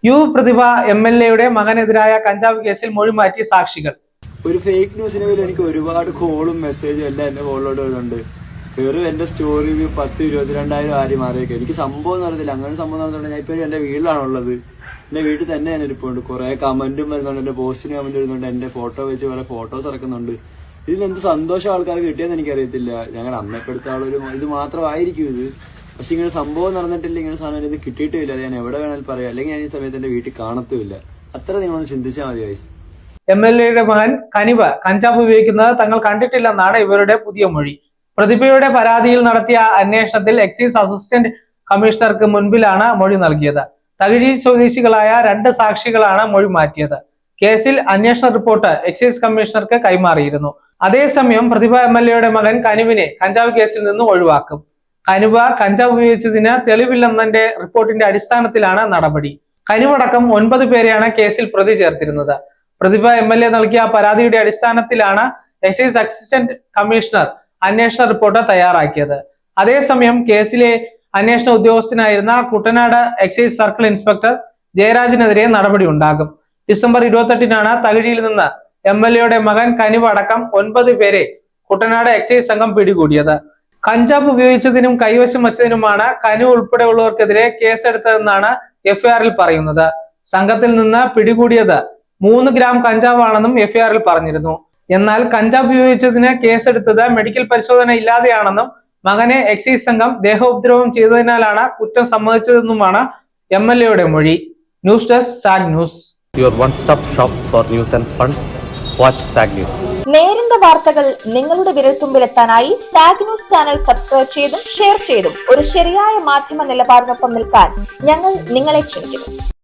U പ്രതിഭ MLA മകനെതിരായ കഞ്ചാവ് കേസിൽ മൊഴി മാറ്റി സാക്ഷികൾ. ഒരു ഫേക്ക് ന്യൂസിനെ പേരിൽ എനിക്ക് ഒരുപാട് കോളും മെസ്സേജും എല്ലാം എന്റെ ഫോണിലോട്ട് വരുന്നുണ്ട്. വെറും എന്റെ സ്റ്റോറി 10-22,000 ആരും മാറിയേക്കും. എനിക്ക് സംഭവം നടന്നില്ല. അങ്ങനെ സംഭവം നടന്നിട്ടുണ്ട്. ഞാൻ ഇപ്പൊ എന്റെ വീട്ടിലാണുള്ളത്. എന്റെ വീട്ടിൽ തന്നെ ഞാൻ ഇരിപ്പുണ്ട്. കുറെ കമന്റും വരുന്നുണ്ട്. എന്റെ പോസ്റ്റിന് കമന്റ് വരുന്നുണ്ട്. എന്റെ ഫോട്ടോ വെച്ച് കുറെ ഫോട്ടോസ് ഇറക്കുന്നുണ്ട്. ഇതിലെന്ത് സന്തോഷം ആൾക്കാർക്ക് കിട്ടിയെന്ന് എനിക്കറിയത്തില്ല. ഞങ്ങളുടെ അമ്മപ്പെടുത്താളൊരു ഇത് മാത്രമായിരിക്കും ഇത്. പക്ഷെ ഇങ്ങനെ സംഭവം നടന്നിട്ടില്ല. ഇങ്ങനെ സാധനം ഇത് കിട്ടിയിട്ടില്ല. അത് ഞാൻ എവിടെ വേണമെങ്കിലും പറയാം. അല്ലെങ്കിൽ ഞാൻ ഈ സമയത്ത് എന്റെ വീട്ടിൽ കാണത്തുമില്ല. അത്ര നിങ്ങളൊന്ന് ചിന്തിച്ചാൽ മതി വയസ്സ്. MLA മകൻ കനിവ് കഞ്ചാവ് ഉപയോഗിക്കുന്നത് തങ്ങൾ കണ്ടിട്ടില്ലെന്നാണ് ഇവരുടെ പുതിയ മൊഴി. പ്രതിഭയുടെ പരാതിയിൽ നടത്തിയ അന്വേഷണത്തിൽ എക്സൈസ് അസിസ്റ്റന്റ് കമ്മീഷണർക്ക് മുൻപിലാണ് മൊഴി നൽകിയത്. തകഴി സ്വദേശികളായ 2 സാക്ഷികളാണ് മൊഴി മാറ്റിയത്. കേസിൽ അന്വേഷണ റിപ്പോർട്ട് എക്സൈസ് കമ്മീഷണർക്ക് കൈമാറിയിരുന്നു. അതേസമയം പ്രതിഭ MLA മകൻ കനിവിനെ കഞ്ചാവ് കേസിൽ നിന്ന് ഒഴിവാക്കും. കനിവ കഞ്ചാവ് ഉപയോഗിച്ചതിന് തെളിവില്ലെന്നതിന്റെ റിപ്പോർട്ടിന്റെ അടിസ്ഥാനത്തിലാണ് നടപടി. കനിവടക്കം 9 പേരെയാണ് കേസിൽ പ്രതി ചേർത്തിരുന്നത്. പ്രതിഭ MLA നൽകിയ പരാതിയുടെ അടിസ്ഥാനത്തിലാണ് എക്സൈസ് അസിസ്റ്റന്റ് കമ്മീഷണർ അന്വേഷണ റിപ്പോർട്ട് തയ്യാറാക്കിയത്. അതേസമയം കേസിലെ അന്വേഷണ ഉദ്യോഗസ്ഥനായിരുന്ന കുട്ടനാട് എക്സൈസ് സർക്കിൾ ഇൻസ്പെക്ടർ ജയരാജിനെതിരെ നടപടി ഉണ്ടാകും. ഡിസംബർ 28-നാണ് തകഴിയിൽ നിന്ന് MLA മകൻ കനിവ് അടക്കം 9 പേരെ കുട്ടനാട് എക്സൈസ് സംഘം പിടികൂടിയത്. കഞ്ചാവ് ഉപയോഗിച്ചതിനും കൈവശം വച്ചതിനുമാണ് കനിവ് ഉൾപ്പെടെയുള്ളവർക്കെതിരെ കേസെടുത്തതെന്നാണ് FIR പറയുന്നത്. സംഘത്തിൽ നിന്ന് പിടികൂടിയത് 3 ഗ്രാം കഞ്ചാവാണെന്നും FIR പറഞ്ഞിരുന്നു. എന്നാൽ കഞ്ചാവ് ഉപയോഗിച്ചതിന് കേസെടുത്തത് മെഡിക്കൽ പരിശോധന ഇല്ലാതെയാണെന്നും മകനെ എക്സൈസ് സംഘം ദേഹോപദ്രവം ചെയ്തതിനാലാണ് കുറ്റം സമ്മതിച്ചതെന്നുമാണ് MLA മൊഴി. News desk zag news. Your one-stop shop for news and fun. Watch SAG News. നേരിന്റെ വാർത്തകൾ നിങ്ങളുടെ വിരൽത്തുമ്പിലെത്താനായി സാഗ് ന്യൂസ് ചാനൽ സബ്സ്ക്രൈബ് ചെയ്തും ഷെയർ ചെയ്തും ഒരു ശരിയായ മാധ്യമ നിലപാടിനൊപ്പം നിൽക്കാൻ ഞങ്ങൾ നിങ്ങളെ ക്ഷണിക്കുന്നു.